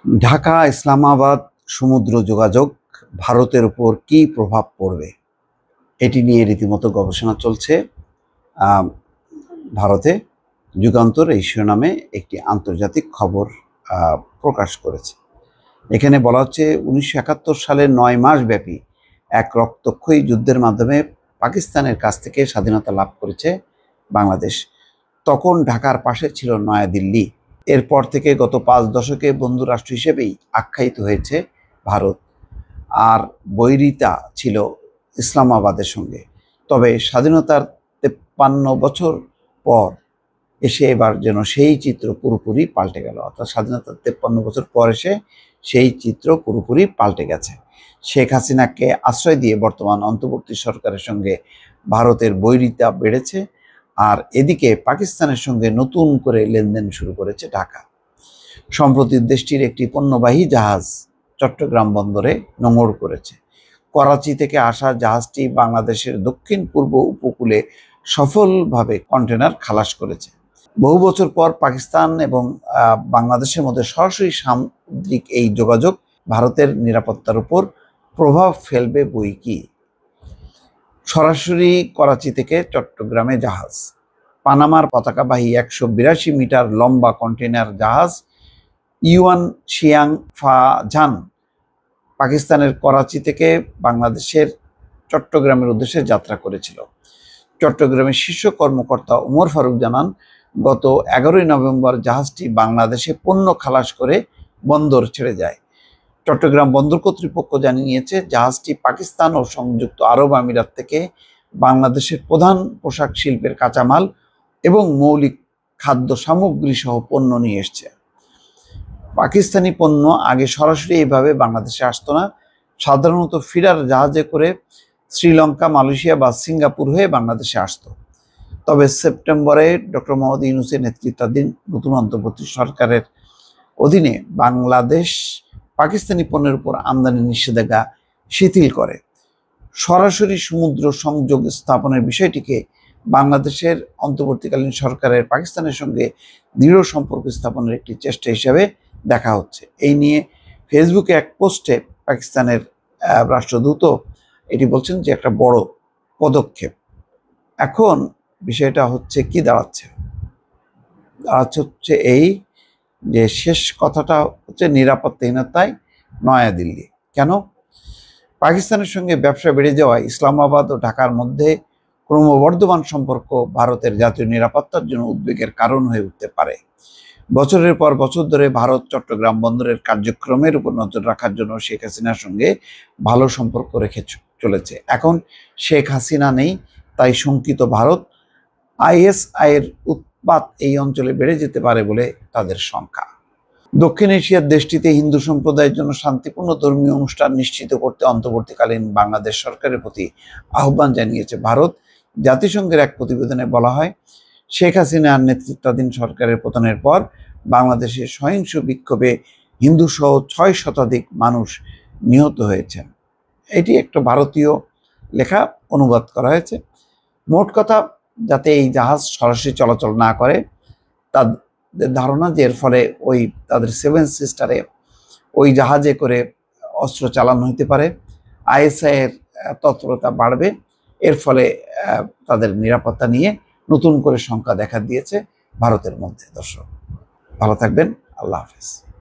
ঢাকা ইসলামাবাদ সমুদ্র যোগাযোগ ভারতের উপর কী প্রভাব পড়বে এটি নিয়ে রীতিমতো গবেষণা চলছে। ভারতে যুগান্তর এই শিরোনামে একটি আন্তর্জাতিক খবর প্রকাশ করেছে। এখানে বলা হচ্ছে 1971 সালের 9 মাস ব্যাপী এক রক্তক্ষয়ী যুদ্ধের মাধ্যমে পাকিস্তানের কাছ থেকে স্বাধীনতা লাভ করেছে বাংলাদেশ। তখন ঢাকার পাশে ছিল নয়াদিল্লি। এরপর থেকে গত 5 দশকে বন্ধু রাষ্ট্র হিসেবেই আখ্যায়িত হয়েছে ভারত, আর বৈরিতা ছিল ইসলামাবাদের সঙ্গে। তবে স্বাধীনতার 53 বছর পর এসে এবার যেন সেই চিত্র পুরোপুরি পাল্টে গেল। অর্থাৎ স্বাধীনতার 53 বছর পর এসে সেই চিত্র পুরোপুরি পাল্টে গেছে। শেখ হাসিনাকে আশ্রয় দিয়ে বর্তমান অন্তর্বর্তী সরকারের সঙ্গে ভারতের বৈরিতা বেড়েছে, আর এদিকে পাকিস্তানের সঙ্গে নতুন করে লেনদেন শুরু করেছে ঢাকা। সম্প্রতি দেশটির একটি পণ্যবাহী জাহাজ চট্টগ্রাম বন্দরে নোঙর করেছে। করাচি থেকে আসা জাহাজটি বাংলাদেশের দক্ষিণ পূর্ব উপকূলে সফলভাবে কন্টেনার খালাস করেছে। বহু বছর পর পাকিস্তান এবং বাংলাদেশের মধ্যে সরাসরি সামুদ্রিক এই যোগাযোগ ভারতের নিরাপত্তার উপর প্রভাব ফেলবে বই কি। সরাসরি করাচি থেকে চট্টগ্রামে জাহাজ। পানামার পতাকাবাহী 182 মিটার লম্বা কন্টেনার জাহাজ ইউয়ান শিয়াং ফাজান পাকিস্তানের করাচি থেকে বাংলাদেশের চট্টগ্রামের উদ্দেশ্যে যাত্রা করেছিল। চট্টগ্রামের শীর্ষ কর্মকর্তা ওমর ফারুক জানান, গত 11 নভেম্বর জাহাজটি বাংলাদেশে পণ্য খালাস করে বন্দর ছেড়ে যায়। চট্টগ্রাম বন্দর কর্তৃপক্ষ জানিয়েছে, জাহাজটি পাকিস্তান ও সংযুক্ত আরব আমিরাত থেকে বাংলাদেশের প্রধান পোশাক শিল্পের কাঁচামাল এবং মৌলিক খাদ্য সামগ্রী সহ পণ্য নিয়ে এসছে। পাকিস্তানি পণ্য আগে সরাসরি এইভাবে বাংলাদেশে আসতো না। সাধারণত ফিডার জাহাজে করে শ্রীলঙ্কা, মালয়েশিয়া বা সিঙ্গাপুর হয়ে বাংলাদেশে আসতো। তবে সেপ্টেম্বরে ডক্টর মোহাম্মদ ইউনূসের নেতৃত্বাধীন নতুন অন্তর্বর্তী সরকারের অধীনে বাংলাদেশ পাকিস্তানি পণ্যের উপর আমদানি নিষেধাজ্ঞা শিথিল করে। সরাসরি সমুদ্র সংযোগ স্থাপনের বিষয়টিকে বাংলাদেশের অন্তর্বর্তীকালীন সরকারের পাকিস্তানের সঙ্গে দৃঢ় সম্পর্ক স্থাপনের একটি চেষ্টা হিসেবে দেখা হচ্ছে। এই নিয়ে ফেসবুকে এক পোস্টে পাকিস্তানের রাষ্ট্রদূত এটি বলছেন যে একটা বড় পদক্ষেপ। এখন বিষয়টা হচ্ছে কি দাঁড়াচ্ছে হচ্ছে এই যে শেষ কথাটা হচ্ছে নিরাপত্তাহীনতায় নয়াদিল্লি। কেন? পাকিস্তানের সঙ্গে ব্যবসা বেড়ে যাওয়ায় ইসলামাবাদ ও ঢাকার মধ্যে ক্রমবর্ধমান সম্পর্ক ভারতের জাতীয় নিরাপত্তার জন্য উদ্বেগের কারণ হয়ে উঠতে পারে। বছরের পর বছর ধরে ভারত চট্টগ্রাম বন্দরের কার্যক্রমের উপর নজর রাখার জন্য শেখ হাসিনার সঙ্গে ভালো সম্পর্ক রেখে চলেছে। এখন শেখ হাসিনা নেই, তাই শঙ্কিত ভারত। আইএসআইয়ের উৎপাত এই অঞ্চলে বেড়ে যেতে পারে বলে তাদের শঙ্কা। দক্ষিণ এশিয়ার দেশটিতে হিন্দু সম্প্রদায়ের জন্য শান্তিপূর্ণ ধর্মীয় অনুষ্ঠান নিশ্চিত করতে অন্তর্বর্তীকালীন বাংলাদেশ সরকারের প্রতি আহ্বান জানিয়েছে ভারত। জাতিসংঘের এক প্রতিবেদনে বলা হয়, শেখ হাসিনার নেতৃত্বাধীন সরকারের পতনের পর বাংলাদেশের সহিংস বিক্ষোভে হিন্দু সহ 6 শতাধিক মানুষ নিহত হয়েছেন। এটি একটা ভারতীয় লেখা, অনুবাদ করা হয়েছে। মোট কথা, যাতে এই জাহাজ সরাসরি চলাচল না করে, তাদের ধারণা যে এর ফলে ওই তাদের 7 সিস্টারে ওই জাহাজে করে অস্ত্র চালানো হতে পারে, আইএসআইয়ের তৎপরতা বাড়বে। এর ফলে তাদের নিরাপত্তা নিয়ে নতুন করে শঙ্কা দেখা দিয়েছে ভারতের মধ্যে। দর্শক ভালো থাকবেন, আল্লাহ হাফেজ।